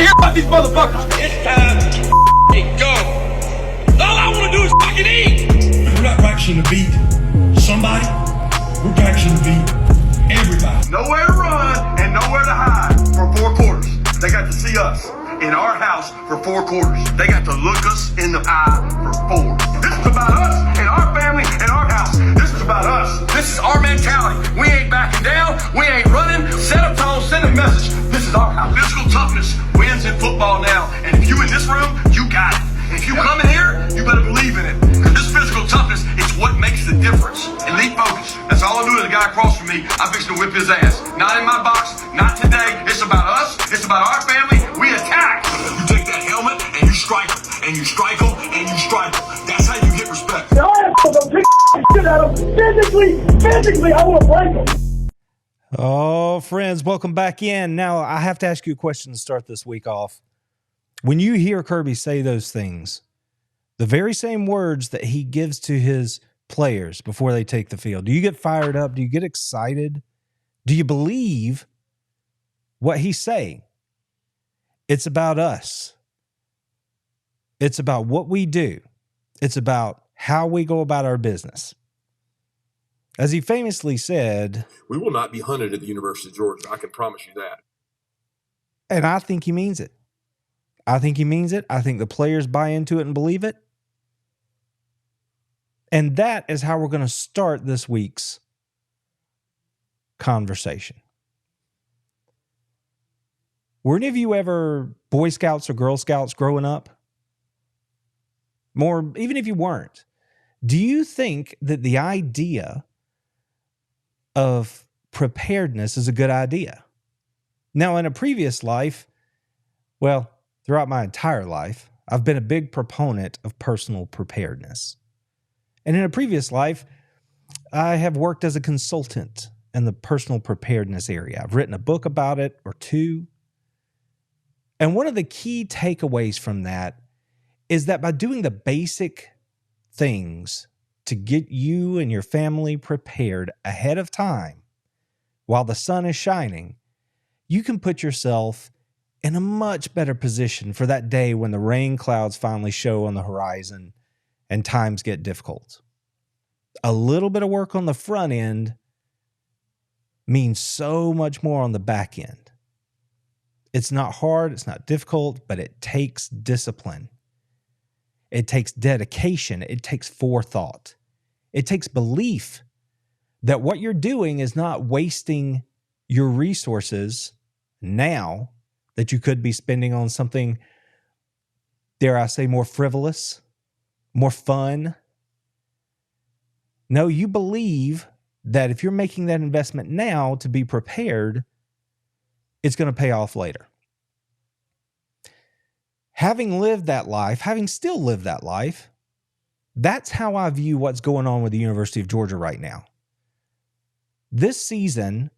hear about these motherfuckers. It's time to go. All I want to do is fucking eat. We're not practicing to beat somebody. We're practicing to beat everybody. Nowhere to run and nowhere to hide for 4 quarters. They got to see us in our house for 4 quarters. They got to look us in the eye for 4. This is about us and our family and our house. This is about us. This is our mentality. We ain't backing down. We ain't running. Set a tone, send a message. This is our house. Physical toughness wins in football now. And if you in this room, you got it. And if you come in here, you better believe in it. Because this physical toughness, it's what makes the difference. Elite focus. That's all I do to the guy across from me. I'm fixing to whip his ass. Not in my box. Not today. It's about us. It's about our family. We attack. You take that helmet and you strike them. And you strike them and you strike them. That's how you get respect. Now I am going to pick shit out of them. Physically, I want to break them. Oh, friends, welcome back in. Now, I have to ask you a question to start this week off. When you hear Kirby say those things, the very same words that he gives to his players before they take the field, do you get fired up? Do you get excited? Do you believe what he's saying? It's about us. It's about what we do. It's about how we go about our business. As he famously said, we will not be hunted at the University of Georgia. I can promise you that. And I think he means it. I think he means it. I think the players buy into it and believe it. And that is how we're going to start this week's conversation. Were any of you ever Boy Scouts or Girl Scouts growing up? More, even if you weren't, do you think that the idea of preparedness is a good idea? Now, in a previous life, well, throughout my entire life, I've been a big proponent of personal preparedness. And in a previous life, I have worked as a consultant in the personal preparedness area. I've written a book about it or 2. And one of the key takeaways from that is that by doing the basic things to get you and your family prepared ahead of time while the sun is shining, you can put yourself in a much better position for that day when the rain clouds finally show on the horizon and times get difficult. A little bit of work on the front end means so much more on the back end. It's not hard, it's not difficult, but it takes discipline. It takes dedication. It takes forethought. It takes belief that what you're doing is not wasting your resources now that you could be spending on something, dare I say, more frivolous, more fun. No, you believe that if you're making that investment now to be prepared, it's going to pay off later. Having lived that life, having still lived that life, that's how I view what's going on with the University of Georgia right now. This season,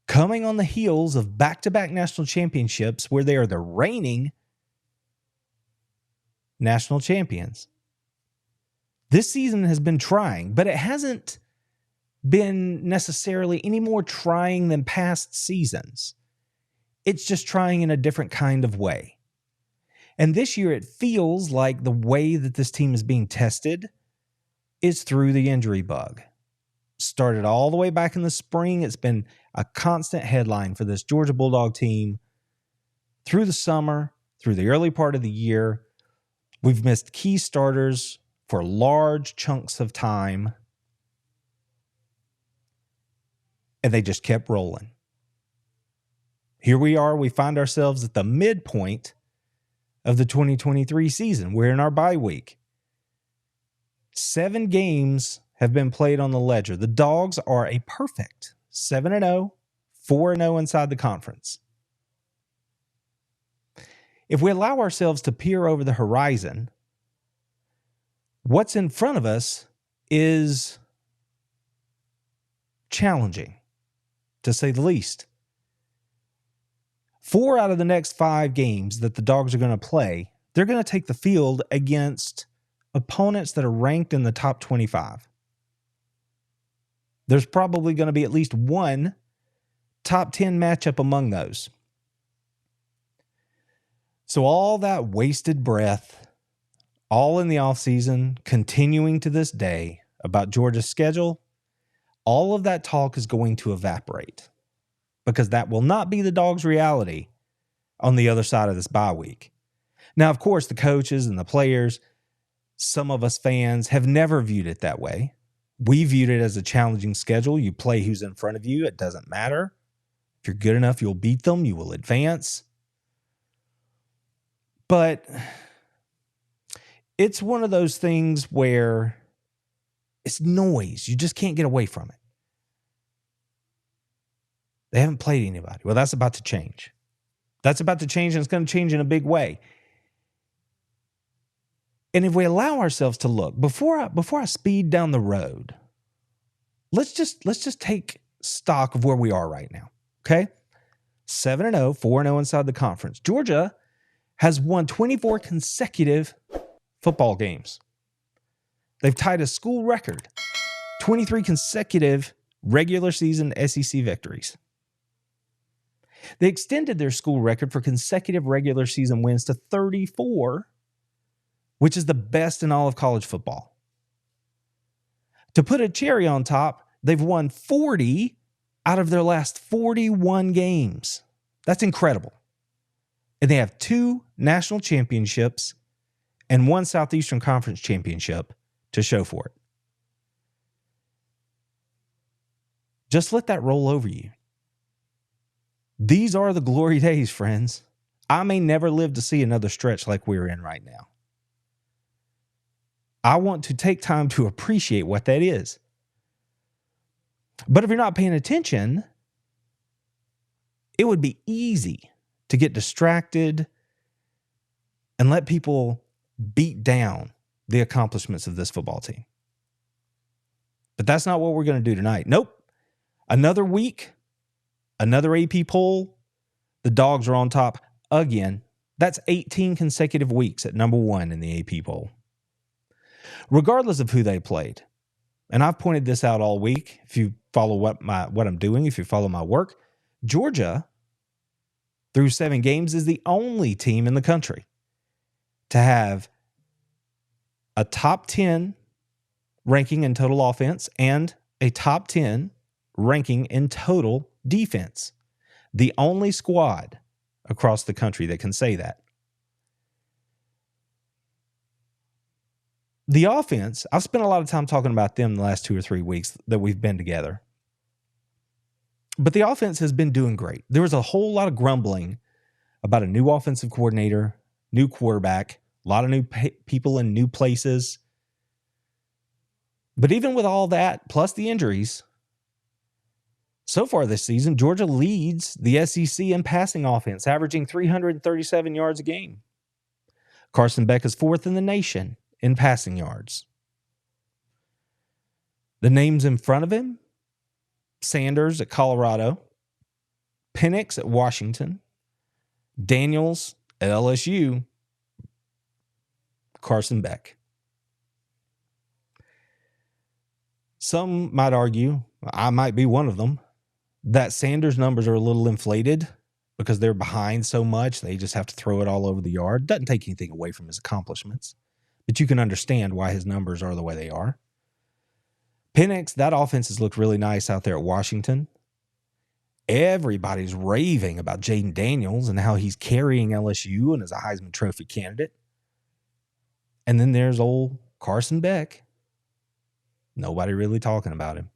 coming on the heels of back-to-back national championships where they are the reigning national champions. This season has been trying, but it hasn't been necessarily any more trying than past seasons. It's just trying in a different kind of way. And this year it feels like the way that this team is being tested is through the injury bug. Started all the way back in the spring. It's been a constant headline for this Georgia Bulldog team through the summer, through the early part of the year. We've missed key starters for large chunks of time, and they just kept rolling. Here we are. We find ourselves at the midpoint of the 2023 season. We're in our bye week. 7 games have been played on the ledger. The Dogs are a perfect 7-0, 4-0 inside the conference. If we allow ourselves to peer over the horizon, what's in front of us is challenging, to say the least. 4 out of the next 5 games that the Dogs are going to play, they're going to take the field against opponents that are ranked in the top 25. There's probably going to be at least one top 10 matchup among those. So all that wasted breath, all in the offseason, continuing to this day about Georgia's schedule, all of that talk is going to evaporate because that will not be the Dogs' reality on the other side of this bye week. Now, of course, the coaches and the players, some of us fans have never viewed it that way. We viewed it as a challenging schedule. You play who's in front of you. It doesn't matter. If you're good enough, you'll beat them. You will advance. But it's one of those things where it's noise. You just can't get away from it. They haven't played anybody. Well, that's about to change. That's about to change, and it's going to change in a big way. And if we allow ourselves to look, before I speed down the road, let's just take stock of where we are right now. Okay? 7-0, 4-0 inside the conference. Georgia has won 24 consecutive football games. They've tied a school record, 23 consecutive regular season SEC victories. They extended their school record for consecutive regular season wins to 34, which is the best in all of college football. To put a cherry on top, they've won 40 out of their last 41 games. That's incredible. And they have 2 national championships and 1 Southeastern Conference championship to show for it. Just let that roll over you. These are the glory days, friends. I may never live to see another stretch like we're in right now. I want to take time to appreciate what that is. But if you're not paying attention, it would be easy to get distracted and let people beat down the accomplishments of this football team. But that's not what we're going to do tonight. Nope. Another week, another AP poll, the Dogs are on top again. That's 18 consecutive weeks at number 1 in the AP poll. Regardless of who they played, and I've pointed this out all week, if you follow what I'm doing, if you follow my work, Georgia, through 7 games, is the only team in the country to have a top 10 ranking in total offense and a top 10 ranking in total defense. The only squad across the country that can say that. The offense, I've spent a lot of time talking about them the last 2 or 3 weeks that we've been together. But the offense has been doing great. There was a whole lot of grumbling about a new offensive coordinator, new quarterback, a lot of new people in new places. But even with all that, plus the injuries, so far this season, Georgia leads the SEC in passing offense, averaging 337 yards a game. Carson Beck is 4th in the nation in passing yards. The names in front of him: Sanders at Colorado, Penix at Washington, Daniels at LSU, Carson Beck. Some might argue, I might be one of them, that Sanders' numbers are a little inflated because they're behind so much. They just have to throw it all over the yard. Doesn't take anything away from his accomplishments, but you can understand why his numbers are the way they are. Penix, that offense has looked really nice out there at Washington. Everybody's raving about Jaden Daniels and how he's carrying LSU and is a Heisman Trophy candidate. And then there's old Carson Beck. Nobody really talking about him.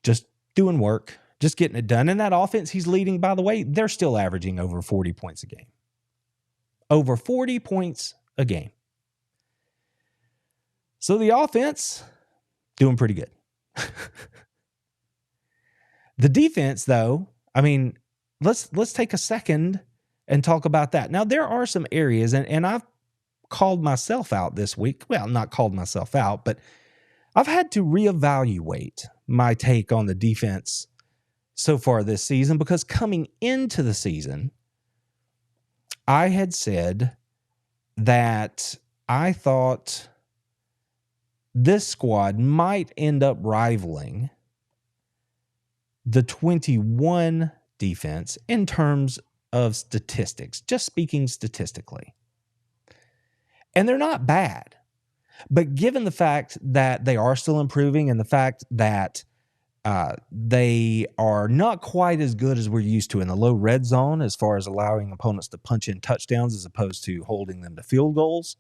Just doing work, just getting it done. And that offense he's leading, by the way, they're still averaging over 40 points a game. Over 40 points a game. So the offense, doing pretty good. The defense, though, I mean, let's take a second and talk about that. Now, there are some areas, and I've called myself out this week. Well, not called myself out, but I've had to reevaluate my take on the defense so far this season, because coming into the season, I had said that I thought this squad might end up rivaling the 21 defense in terms of statistics, just speaking statistically. And they're not bad. But given the fact that they are still improving and the fact that they are not quite as good as we're used to in the low red zone as far as allowing opponents to punch in touchdowns as opposed to holding them to field goals,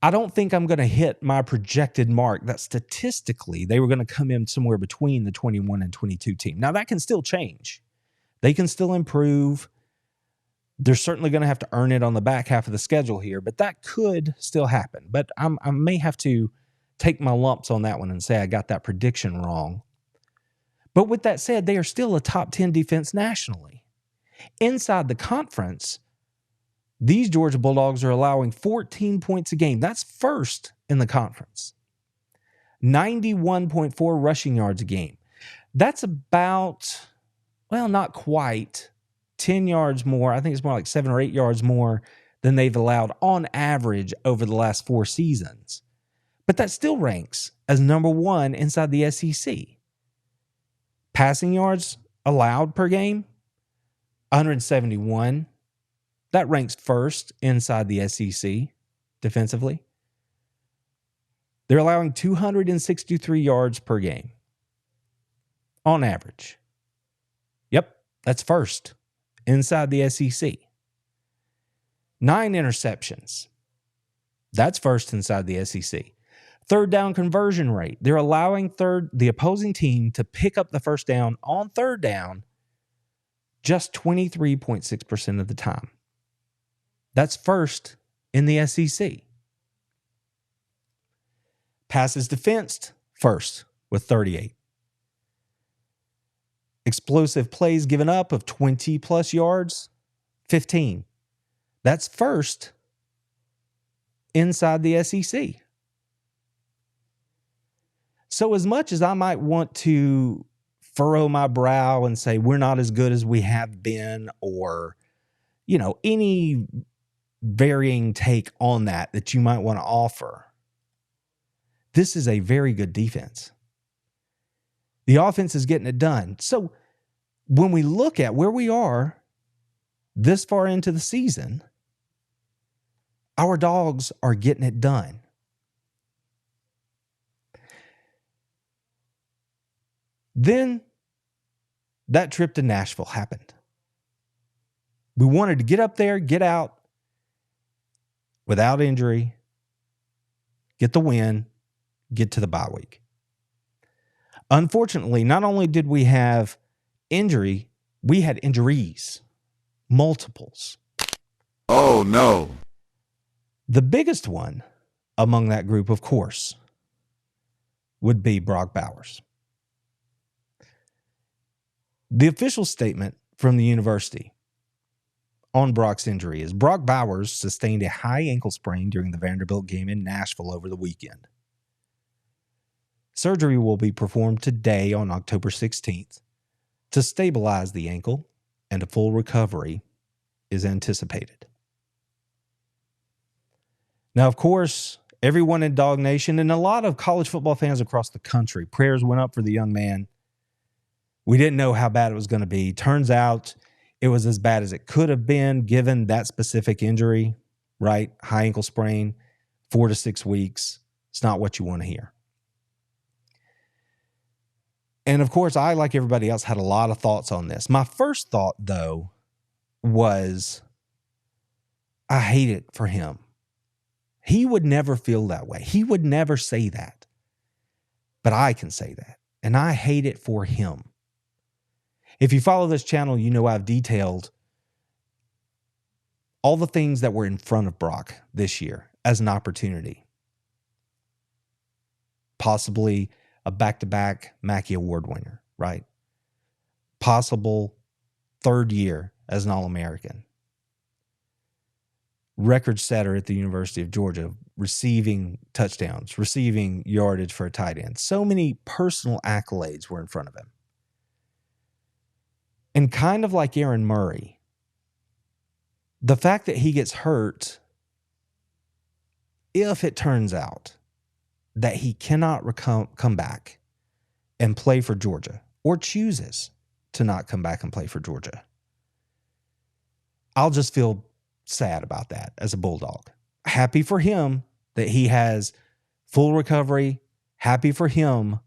I don't think I'm going to hit my projected mark that statistically they were going to come in somewhere between the 21 and 22 team. Now, that can still change. They can still improve. They're certainly going to have to earn it on the back half of the schedule here, but that could still happen. But I may have to take my lumps on that one and say I got that prediction wrong. But with that said, they are still a top 10 defense nationally. Inside the conference, these Georgia Bulldogs are allowing 14 points a game. That's first in the conference. 91.4 rushing yards a game. That's about, well, not quite 10 yards more. I think it's more like 7 or 8 yards more than they've allowed on average over the last 4 seasons. But that still ranks as number 1 inside the SEC. Passing yards allowed per game, 171. That ranks first inside the SEC defensively. They're allowing 263 yards per game on average. Yep, that's first inside the SEC. 9 interceptions. That's first inside the SEC. Third down conversion rate. They're allowing the opposing team to pick up the first down on third down just 23.6% of the time. That's first in the SEC. Passes defensed, first with 38. Explosive plays given up of 20 plus yards, 15. That's first inside the SEC. So as much as I might want to furrow my brow and say we're not as good as we have been, or, any varying take on that you might want to offer, this is a very good defense. The offense is getting it done. So when we look at where we are this far into the season, our Dogs are getting it done. Then that trip to Nashville happened. We wanted to get up there, get out without injury, get the win, get to the bye week. Unfortunately, not only did we have injury, we had injuries, multiples. Oh, no. The biggest one among that group, of course, would be Brock Bowers. The official statement from the university on Brock's injury is Brock Bowers sustained a high ankle sprain during the Vanderbilt game in Nashville over the weekend. Surgery will be performed today on October 16th to stabilize the ankle, and a full recovery is anticipated. Now, of course, everyone in Dog Nation and a lot of college football fans across the country, prayers went up for the young man. We didn't know how bad it was going to be. Turns out it was as bad as it could have been given that specific injury, right? High ankle sprain, 4 to 6 weeks. It's not what you want to hear. And of course, I, like everybody else, had a lot of thoughts on this. My first thought, though, was I hate it for him. He would never feel that way. He would never say that. But I can say that. And I hate it for him. If you follow this channel, you know I've detailed all the things that were in front of Brock this year as an opportunity. Possibly a back-to-back Mackey Award winner, right? Possible third year as an All-American. Record setter at the University of Georgia, receiving touchdowns, receiving yardage for a tight end. So many personal accolades were in front of him. And kind of like Aaron Murray, the fact that he gets hurt, if it turns out that he cannot come back and play for Georgia, or chooses to not come back and play for Georgia, I'll just feel sad about that as a Bulldog. Happy for him that he has full recovery. Happy for him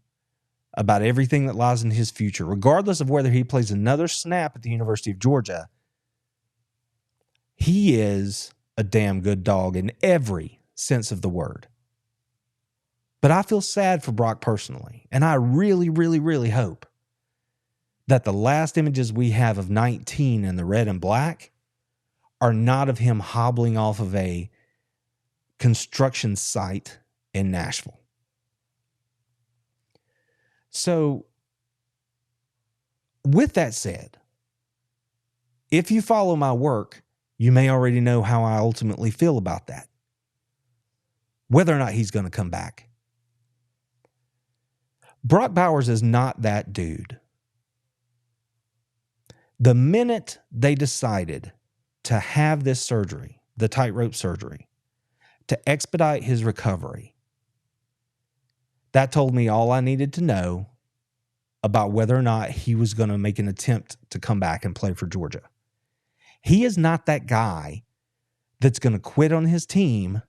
about everything that lies in his future, regardless of whether he plays another snap at the University of Georgia. He is a damn good dog in every sense of the word. But I feel sad for Brock personally, and I really, really, really hope that the last images we have of 19 in the red and black are not of him hobbling off of a construction site in Nashville. So, with that said, if you follow my work, you may already know how I ultimately feel about that. Whether or not he's going to come back. Brock Bowers is not that dude. The minute they decided to have this surgery, the tightrope surgery, to expedite his recovery, that told me all I needed to know about whether or not he was going to make an attempt to come back and play for Georgia. He is not that guy that's going to quit on his team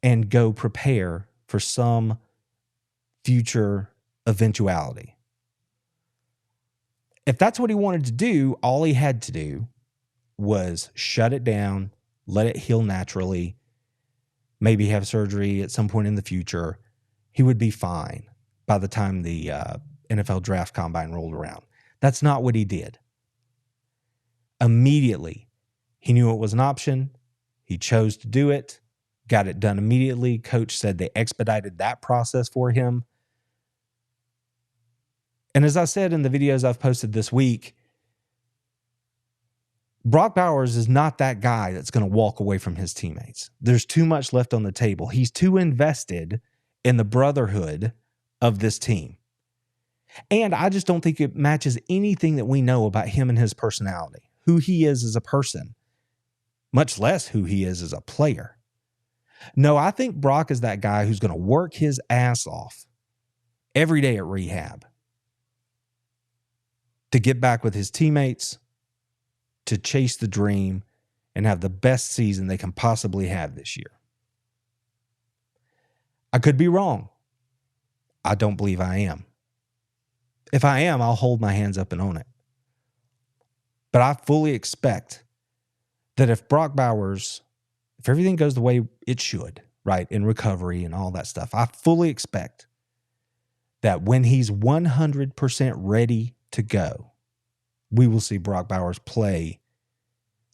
and go prepare for some future eventuality. If that's what he wanted to do, all he had to do was shut it down, let it heal naturally, maybe have surgery at some point in the future. He would be fine by the time the NFL draft combine rolled around. That's not what he did. Immediately, he knew it was an option. He chose to do it, got it done immediately. Coach said they expedited that process for him. And as I said in the videos I've posted this week, Brock Bowers is not that guy that's going to walk away from his teammates. There's too much left on the table. He's too invested in the brotherhood of this team. And I just don't think it matches anything that we know about him and his personality, who he is as a person, much less who he is as a player. No, I think Brock is that guy who's going to work his ass off every day at rehab to get back with his teammates, to chase the dream, and have the best season they can possibly have this year. I could be wrong. I don't believe I am. If I am, I'll hold my hands up and own it. But I fully expect that if Brock Bowers, if everything goes the way it should, right, in recovery and all that stuff, I fully expect that when he's 100% ready to go, we will see Brock Bowers play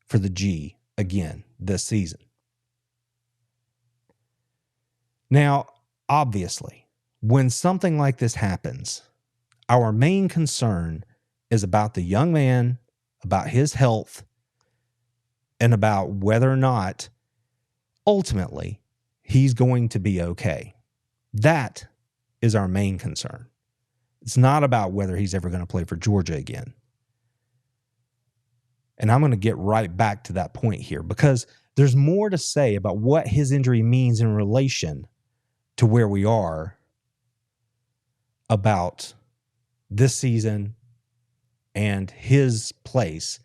for the G again this season. Now, obviously, when something like this happens, our main concern is about the young man, about his health, and about whether or not ultimately he's going to be okay. That is our main concern. It's not about whether he's ever going to play for Georgia again. And I'm going to get right back to that point here because there's more to say about what his injury means in relation to where we are about this season and his place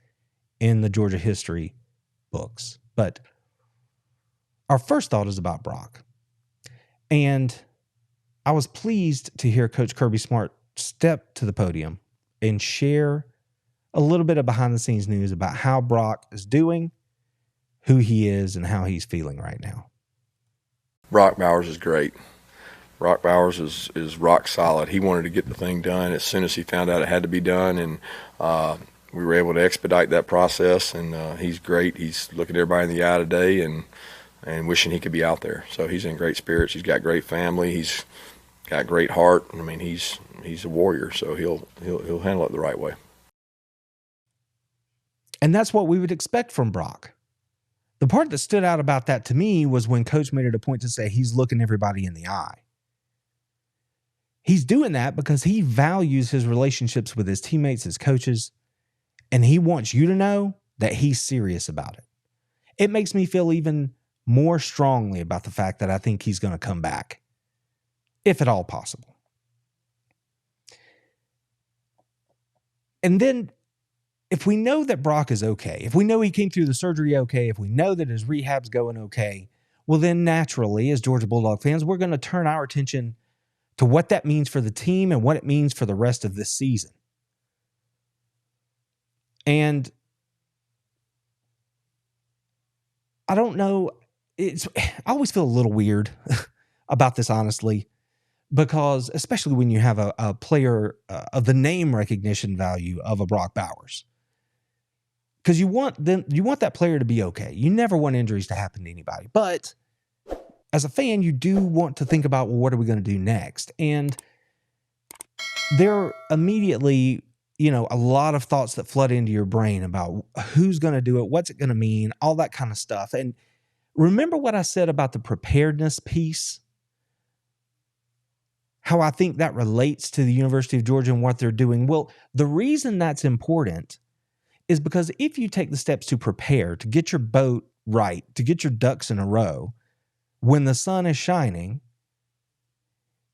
in the Georgia history books. But our first thought is about Brock. And I was pleased to hear Coach Kirby Smart step to the podium and share a little bit of behind the scenes news about how Brock is doing, who he is, and how he's feeling right now. Brock Bowers is great. Brock Bowers is rock solid. He wanted to get the thing done as soon as he found out it had to be done, and we were able to expedite that process, and he's great. He's looking everybody in the eye today and wishing he could be out there. So he's in great spirits. He's got great family. He's got great heart. I mean, he's a warrior, so he'll handle it the right way. And that's what we would expect from Brock. The part that stood out about that to me was when Coach made it a point to say he's looking everybody in the eye. He's doing that because he values his relationships with his teammates, his coaches, and he wants you to know that he's serious about it. It makes me feel even more strongly about the fact that I think he's going to come back, if at all possible. And then if we know that Brock is okay, if we know he came through the surgery okay, if we know that his rehab's going okay, well, then naturally, as Georgia Bulldog fans, we're going to turn our attention to what that means for the team and what it means for the rest of this season. And I don't know, I always feel a little weird about this, honestly, because especially when you have a player of the name recognition value of a Brock Bowers, because you want that player to be okay. You never want injuries to happen to anybody, but as a fan, you do want to think about, well, what are we going to do next? And there are immediately, a lot of thoughts that flood into your brain about who's going to do it, what's it going to mean, all that kind of stuff. And remember what I said about the preparedness piece? How I think that relates to the University of Georgia and what they're doing. Well, the reason that's important is because if you take the steps to prepare, to get your boat right, to get your ducks in a row, when the sun is shining,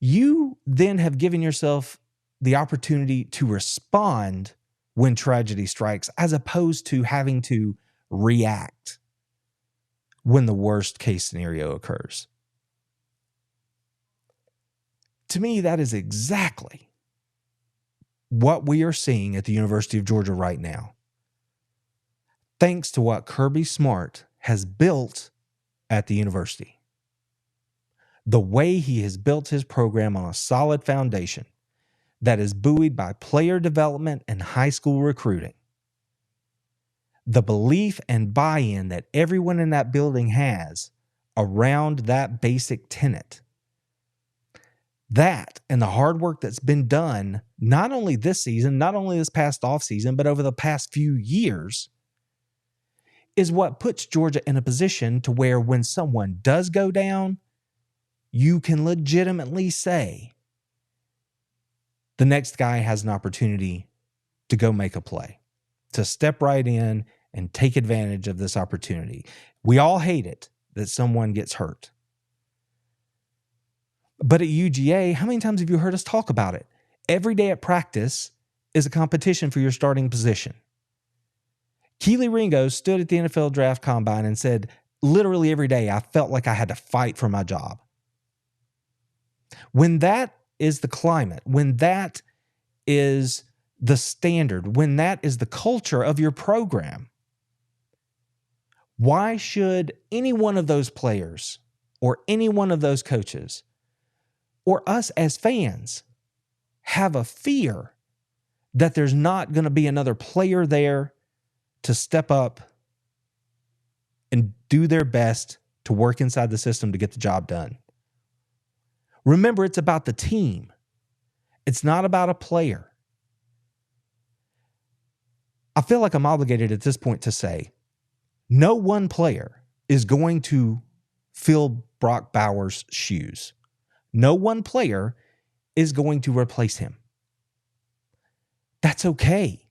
you then have given yourself the opportunity to respond when tragedy strikes, as opposed to having to react when the worst case scenario occurs. To me, that is exactly what we are seeing at the University of Georgia right now. Thanks to what Kirby Smart has built at the university. The way he has built his program on a solid foundation that is buoyed by player development and high school recruiting. The belief and buy-in that everyone in that building has around that basic tenet. That and the hard work that's been done, not only this season, not only this past offseason, but over the past few years, is what puts Georgia in a position to where when someone does go down, you can legitimately say the next guy has an opportunity to go make a play, to step right in and take advantage of this opportunity. We all hate it that someone gets hurt. But at UGA, how many times have you heard us talk about it? Every day at practice is a competition for your starting position. Keely Ringo stood at the NFL Draft Combine and said, literally every day, I felt like I had to fight for my job. When that is the climate, when that is the standard, when that is the culture of your program, why should any one of those players or any one of those coaches or us as fans have a fear that there's not going to be another player there to step up and do their best to work inside the system to get the job done? Remember, it's about the team. It's not about a player. I feel like I'm obligated at this point to say, no one player is going to fill Brock Bowers' shoes. No one player is going to replace him. That's okay.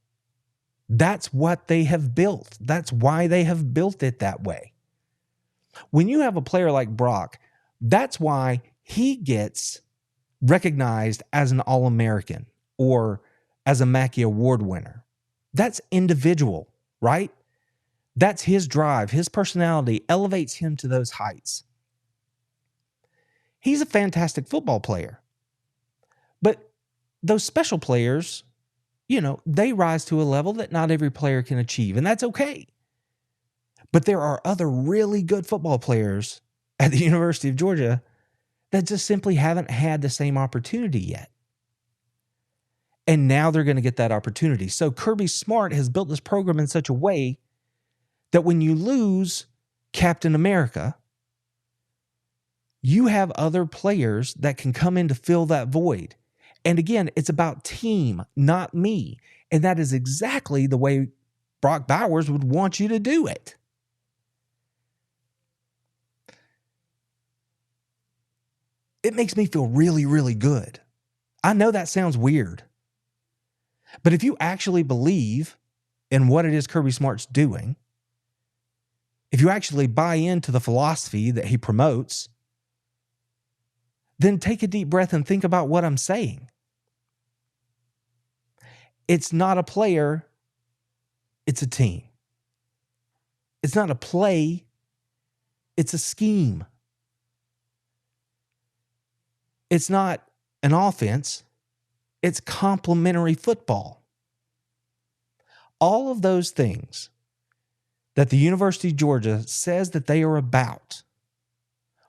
That's what they have built. That's why they have built it that way. When you have a player like Brock, that's why he gets recognized as an All-American or as a Mackey Award winner. That's individual, right? That's his drive. His personality elevates him to those heights. He's a fantastic football player. But those special players, they rise to a level that not every player can achieve, and that's okay. But there are other really good football players at the University of Georgia that just simply haven't had the same opportunity yet. And now they're going to get that opportunity. So Kirby Smart has built this program in such a way that when you lose Captain America, you have other players that can come in to fill that void. And again, it's about team, not me. And that is exactly the way Brock Bowers would want you to do it. It makes me feel really, really good. I know that sounds weird. But if you actually believe in what it is Kirby Smart's doing, if you actually buy into the philosophy that he promotes, then take a deep breath and think about what I'm saying. It's not a player It's a team. It's not a play. It's a scheme. It's not an offense. It's complementary football. All of those things that the University of Georgia says that they are about.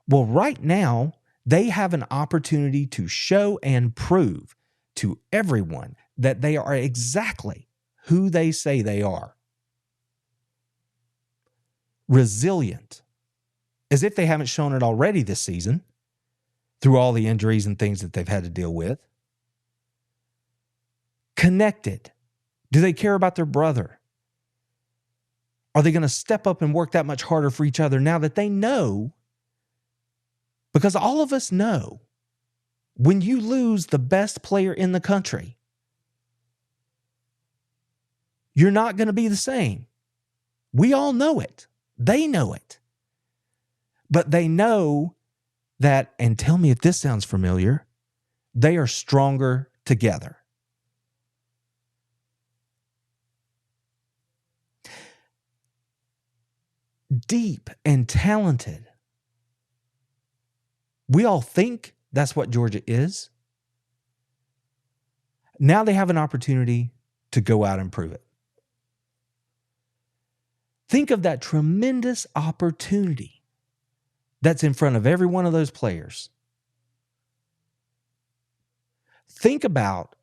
Well, right now, they have an opportunity to show and prove to everyone that they are exactly who they say they are. Resilient, as if they haven't shown it already this season through all the injuries and things that they've had to deal with. Connected. Do they care about their brother? Are they going to step up and work that much harder for each other now that they know? Because all of us know when you lose the best player in the country, you're not going to be the same. We all know it. They know it. But they know that, and tell me if this sounds familiar, they are stronger together. Deep and talented. We all think that's what Georgia is. Now they have an opportunity to go out and prove it. Think of that tremendous opportunity that's in front of every one of those players. Think about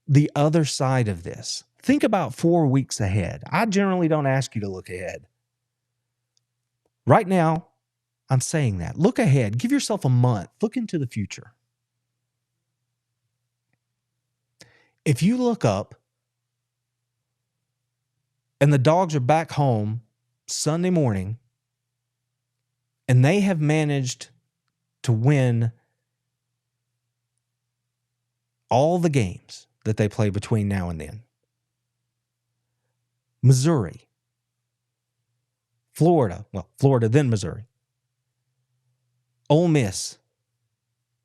the other side of this. Think about 4 weeks ahead. I generally don't ask you to look ahead. Right now, I'm saying that. Look ahead. Give yourself a month. Look into the future. If you look up and the Dogs are back home Sunday morning and they have managed to win all the games that they play between now and then. Missouri, Florida, then Missouri, Ole Miss,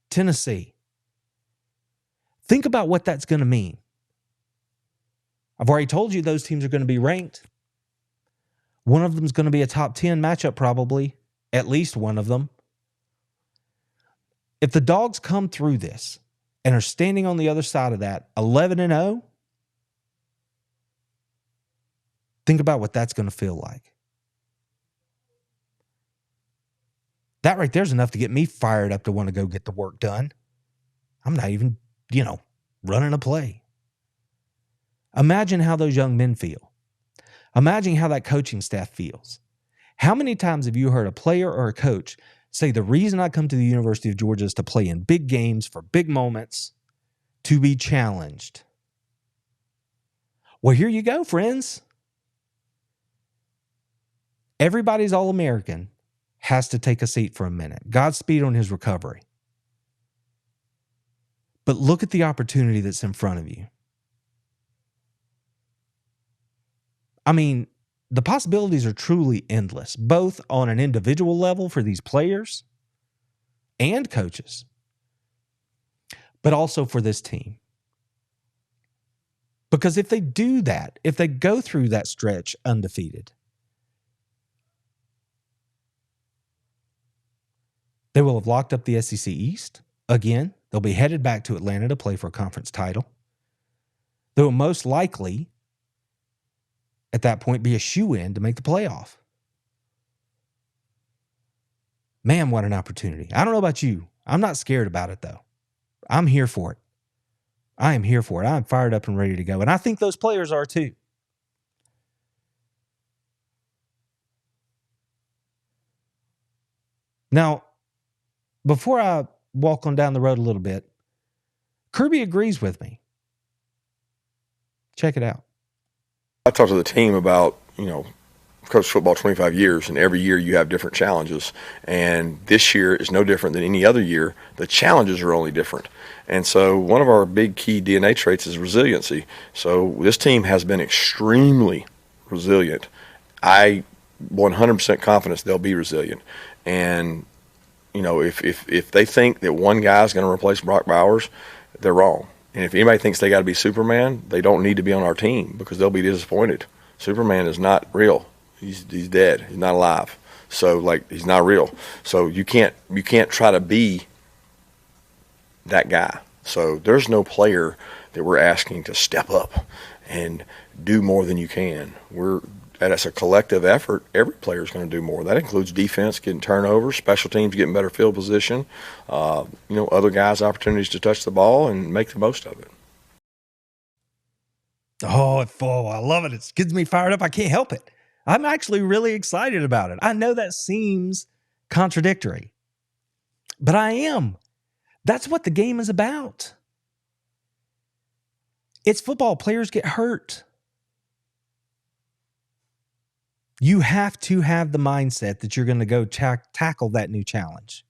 Tennessee. Think about what that's going to mean. I've already told you those teams are going to be ranked. One of them is going to be a top 10 matchup probably, at least one of them. If the Dogs come through this and are standing on the other side of that 11-0, think about what that's going to feel like. That right there is enough to get me fired up to want to go get the work done. I'm not even, running a play. Imagine how those young men feel. Imagine how that coaching staff feels. How many times have you heard a player or a coach say, the reason I come to the University of Georgia is to play in big games for big moments, to be challenged? Well, here you go, friends. Everybody's All-American has to take a seat for a minute. Godspeed on his recovery. But look at the opportunity that's in front of you. I mean, the possibilities are truly endless, both on an individual level for these players and coaches, but also for this team. Because if they do that, if they go through that stretch undefeated, they will have locked up the SEC East. Again, they'll be headed back to Atlanta to play for a conference title. They will most likely, at that point, be a shoo-in to make the playoff. Man, what an opportunity. I don't know about you. I'm not scared about it, though. I'm here for it. I am here for it. I'm fired up and ready to go. And I think those players are too. Now, before I walk on down the road a little bit, Kirby agrees with me. Check it out. I talked to the team about, coached football 25 years, and every year you have different challenges. And this year is no different than any other year. The challenges are only different. And so one of our big key DNA traits is resiliency. So this team has been extremely resilient. I 100% confidence they'll be resilient. And, if they think that one guy is going to replace Brock Bowers, they're wrong. And if anybody thinks they got to be Superman, they don't need to be on our team because they'll be disappointed Superman is not real. He's dead. He's not alive. So like he's not real. So you can't try to be that guy. So there's no player that we're asking to step up and do more than you can. That's a collective effort. Every player is going to do more. That includes defense, getting turnovers, special teams getting better field position, other guys' opportunities to touch the ball and make the most of it. Oh, I love it. It gets me fired up. I can't help it. I'm actually really excited about it. I know that seems contradictory, but I am. That's what the game is about. It's football. Players get hurt. You have to have the mindset that you're going to go tackle that new challenge.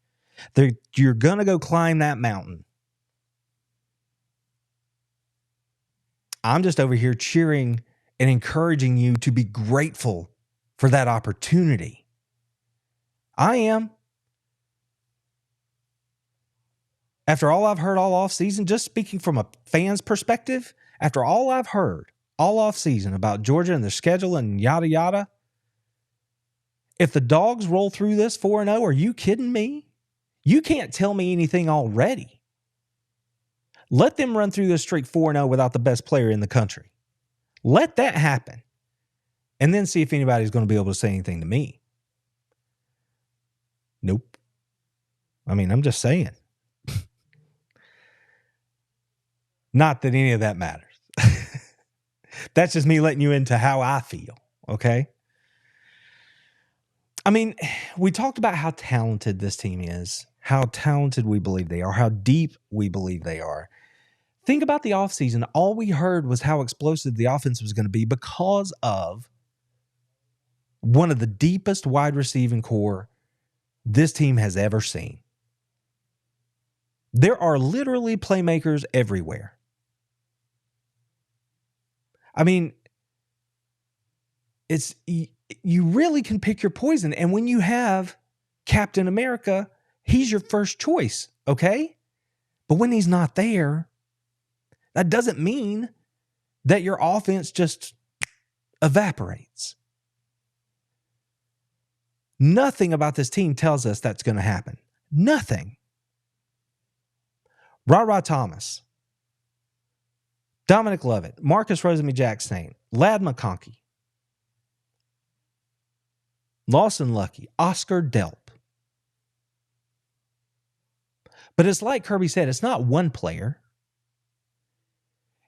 You're going to go climb that mountain. I'm just over here cheering and encouraging you to be grateful for that opportunity. I am. After all I've heard all offseason, just speaking from a fan's perspective, after all I've heard all offseason about Georgia and their schedule and yada, yada, if the Dogs roll through this 4-0, are you kidding me? You can't tell me anything already. Let them run through this streak 4-0 without the best player in the country. Let that happen. And then see if anybody's going to be able to say anything to me. Nope. I mean, I'm just saying. Not that any of that matters. That's just me letting you into how I feel, okay? I mean, we talked about how talented this team is, how talented we believe they are, how deep we believe they are. Think about the offseason. All we heard was how explosive the offense was going to be because of one of the deepest wide receiving core this team has ever seen. There are literally playmakers everywhere. I mean, you really can pick your poison. And when you have Captain America, he's your first choice, okay? But when he's not there, that doesn't mean that your offense just evaporates. Nothing about this team tells us that's going to happen. Nothing. Ra Thomas, Dominic Lovett, Marcus Rosemy-Jacksaint, Ladd McConkey, Lawson Lucky, Oscar Delp. But it's like Kirby said, it's not one player.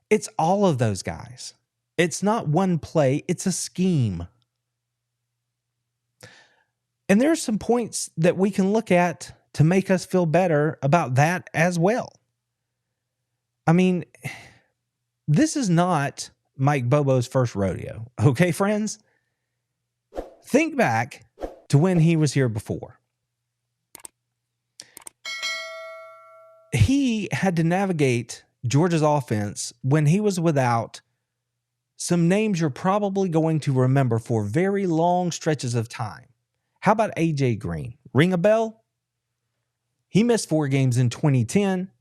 It's all of those guys. It's not one play, it's a scheme. And there are some points that we can look at to make us feel better about that as well. I mean, this is not Mike Bobo's first rodeo, okay, friends? Think back to when he was here before. He had to navigate Georgia's offense when he was without some names you're probably going to remember for very long stretches of time. How about A.J. Green? Ring a bell? He missed 4 games in 2010.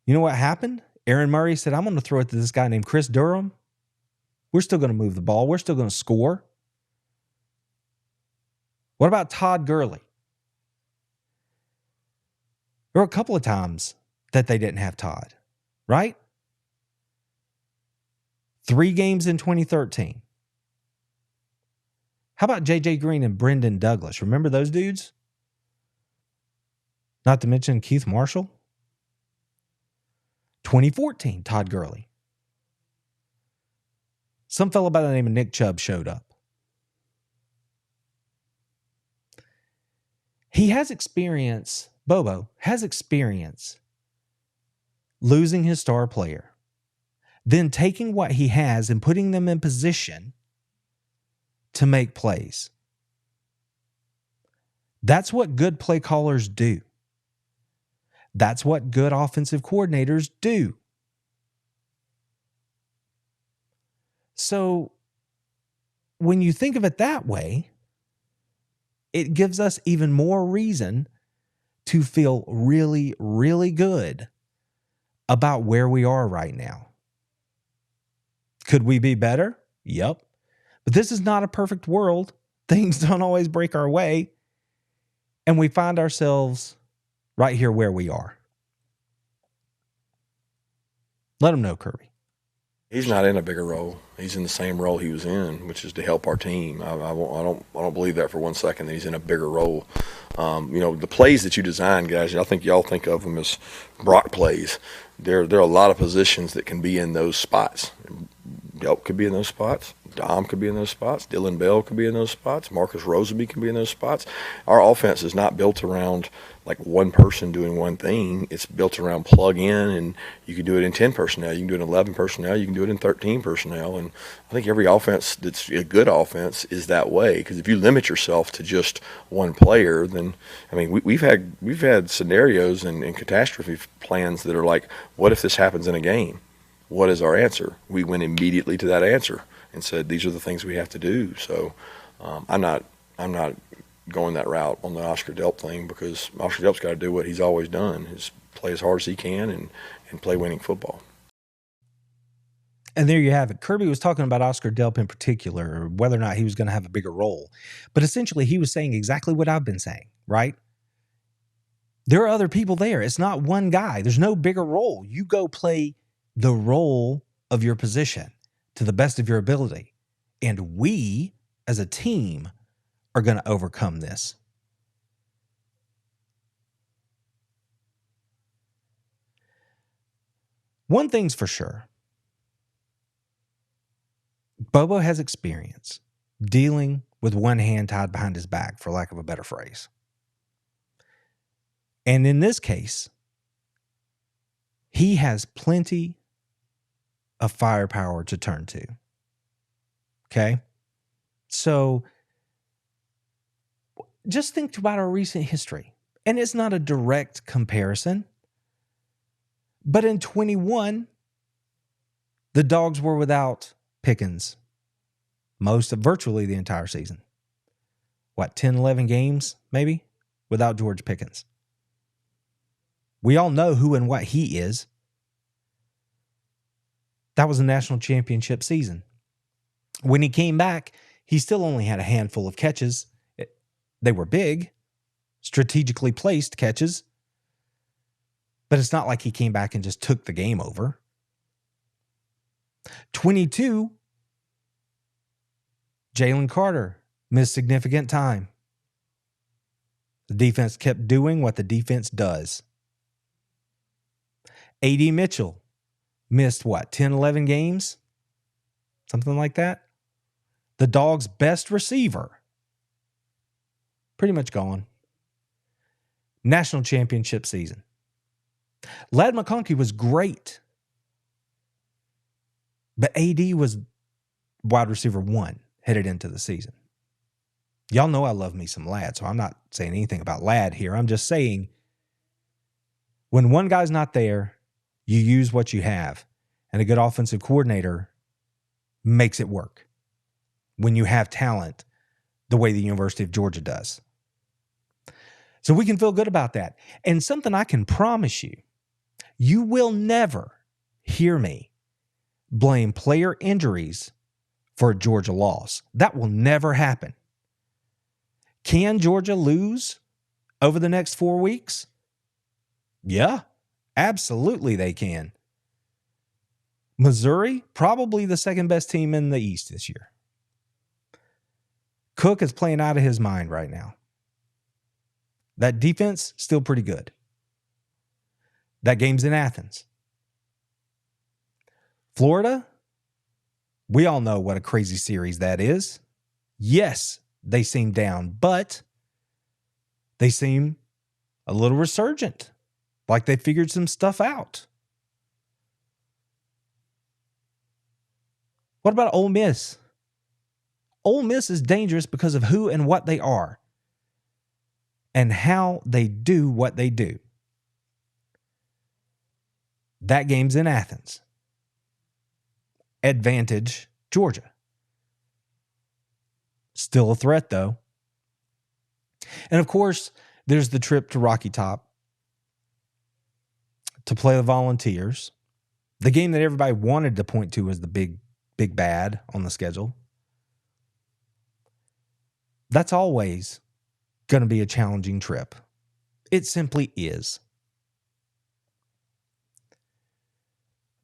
You know what happened? Aaron Murray said, I'm going to throw it to this guy named Chris Durham. We're still going to move the ball. We're still going to score. What about Todd Gurley? There were a couple of times that they didn't have Todd, right? 3 games in 2013. How about J.J. Green and Brendan Douglas? Remember those dudes? Not to mention Keith Marshall. 2014, Todd Gurley. Some fellow by the name of Nick Chubb showed up. He has experience, Bobo has experience losing his star player, then taking what he has and putting them in position to make plays. That's what good play callers do. That's what good offensive coordinators do. So when you think of it that way, it gives us even more reason to feel really, really good about where we are right now. Could we be better? Yep. But this is not a perfect world. Things don't always break our way. And we find ourselves right here where we are. Let them know, Kirby. He's not in a bigger role. He's in the same role he was in, which is to help our team. I don't believe that for 1 second that he's in a bigger role. The plays that you design, guys, I think y'all think of them as Brock plays. There are a lot of positions that can be in those spots. Delp could be in those spots. Dom could be in those spots. Dylan Bell could be in those spots. Marcus Roseby can be in those spots. Our offense is not built around like one person doing one thing. It's built around plug in, and you can do it in 10 personnel. You can do it in 11 personnel. You can do it in 13 personnel. And I think every offense that's a good offense is that way, because if you limit yourself to just one player, then, I mean, we've had scenarios and catastrophe plans that are like, what if this happens in a game? What is our answer? We went immediately to that answer and said, these are the things we have to do. So I'm not going that route on the Oscar Delp thing, because Oscar Delp's got to do what he's always done, is play as hard as he can and play winning football. And there you have it. Kirby was talking about Oscar Delp in particular, whether or not he was going to have a bigger role. But essentially, he was saying exactly what I've been saying, right? There are other people there. It's not one guy. There's no bigger role. You go play the role of your position to the best of your ability. And we, as a team, are going to overcome this. One thing's for sure. Bobo has experience dealing with one hand tied behind his back, for lack of a better phrase. And in this case, he has plenty of firepower to turn to. Okay? So just think about our recent history. And it's not a direct comparison. But in 21, the Dogs were without Pickens virtually the entire season. 10, 11 games, maybe, without George Pickens. We all know who and what he is. That was a national championship season. When he came back, he still only had a handful of catches. They were big, strategically placed catches. But it's not like he came back and just took the game over. 22, Jalen Carter missed significant time. The defense kept doing what the defense does. A.D. Mitchell missed 10, 11 games? Something like that. The Dogs' best receiver, pretty much gone. National championship season. Ladd McConkey was great. But AD was wide receiver 1 headed into the season. Y'all know I love me some Ladd, so I'm not saying anything about Ladd here. I'm just saying when one guy's not there, you use what you have. And a good offensive coordinator makes it work when you have talent the way the University of Georgia does. So we can feel good about that. And something I can promise you, you will never hear me blame player injuries for a Georgia loss. That will never happen. Can Georgia lose over the next 4 weeks? Yeah, absolutely they can. Missouri, probably the second best team in the East this year. Cook is playing out of his mind right now. That defense, still pretty good. That game's in Athens. Florida, we all know what a crazy series that is. Yes, they seem down, but they seem a little resurgent, like they figured some stuff out. What about Ole Miss? Ole Miss is dangerous because of who and what they are and how they do what they do. That game's in Athens. Advantage, Georgia. Still a threat, though. And of course, there's the trip to Rocky Top to play the Volunteers. The game that everybody wanted to point to as the big big bad on the schedule. That's always going to be a challenging trip. It simply is.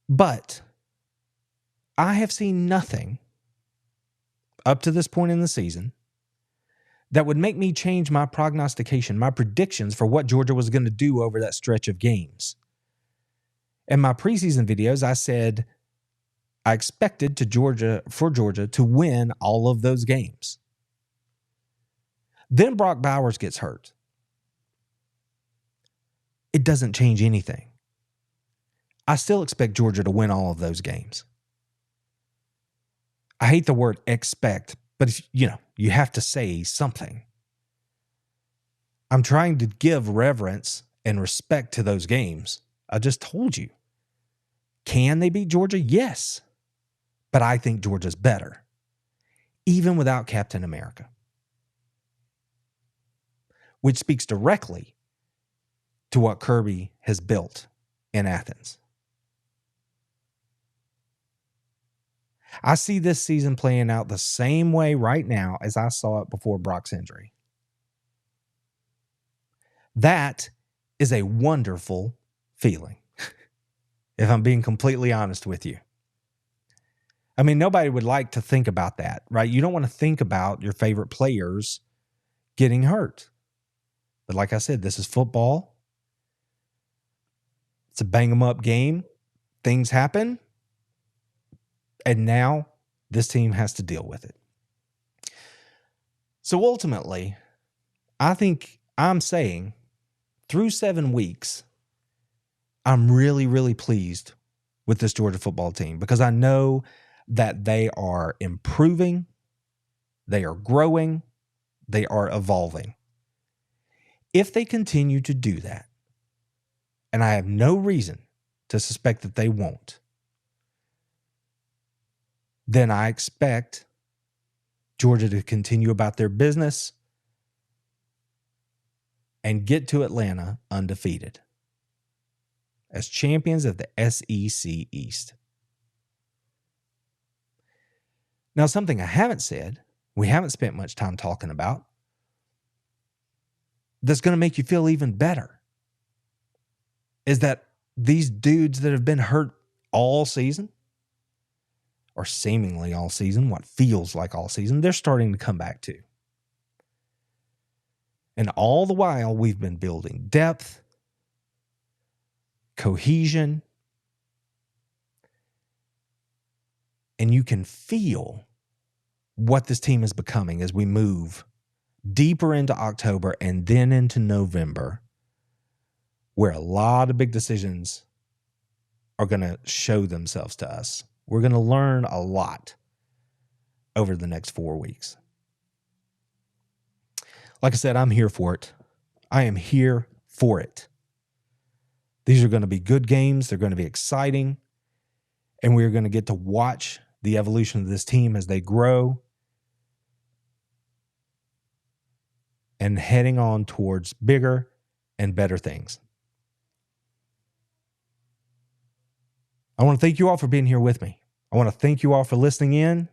But I have seen nothing up to this point in the season that would make me change my prognostication, my predictions for what Georgia was going to do over that stretch of games. In my preseason videos, I said I expected Georgia to win all of those games. Then Brock Bowers gets hurt. It doesn't change anything. I still expect Georgia to win all of those games. I hate the word expect, but you have to say something. I'm trying to give reverence and respect to those games. I just told you. Can they beat Georgia? Yes. But I think Georgia's better, even without Captain America. Which speaks directly to what Kirby has built in Athens. I see this season playing out the same way right now as I saw it before Brock's injury. That is a wonderful feeling, if I'm being completely honest with you. I mean, nobody would like to think about that, right? You don't want to think about your favorite players getting hurt. But like I said, this is football. It's a bang-em-up game. Things happen. And now this team has to deal with it. So ultimately, I think I'm saying through 7 weeks, I'm really, really pleased with this Georgia football team because I know that they are improving, they are growing, they are evolving. If they continue to do that, and I have no reason to suspect that they won't, then I expect Georgia to continue about their business and get to Atlanta undefeated as champions of the SEC East. Now, something I haven't said, we haven't spent much time talking about, that's going to make you feel even better, is that these dudes that have been hurt all season, or seemingly all season, what feels like all season, they're starting to come back too. And all the while, we've been building depth, cohesion, and you can feel what this team is becoming as we move deeper into October and then into November, where a lot of big decisions are going to show themselves to us. We're going to learn a lot over the next 4 weeks. Like I said, I'm here for it. I am here for it. These are going to be good games. They're going to be exciting. And we're going to get to watch the evolution of this team as they grow and heading on towards bigger and better things. I want to thank you all for being here with me. I want to thank you all for listening in.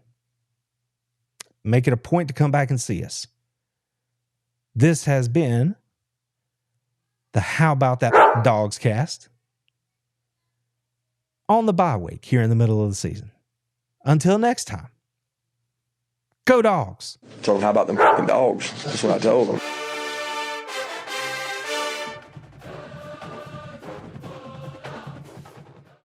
Make it a point to come back and see us. This has been the How About That Dogs cast on the bye week here in the middle of the season. Until next time, go Dogs. Told them, how about them fucking dogs? That's what I told them.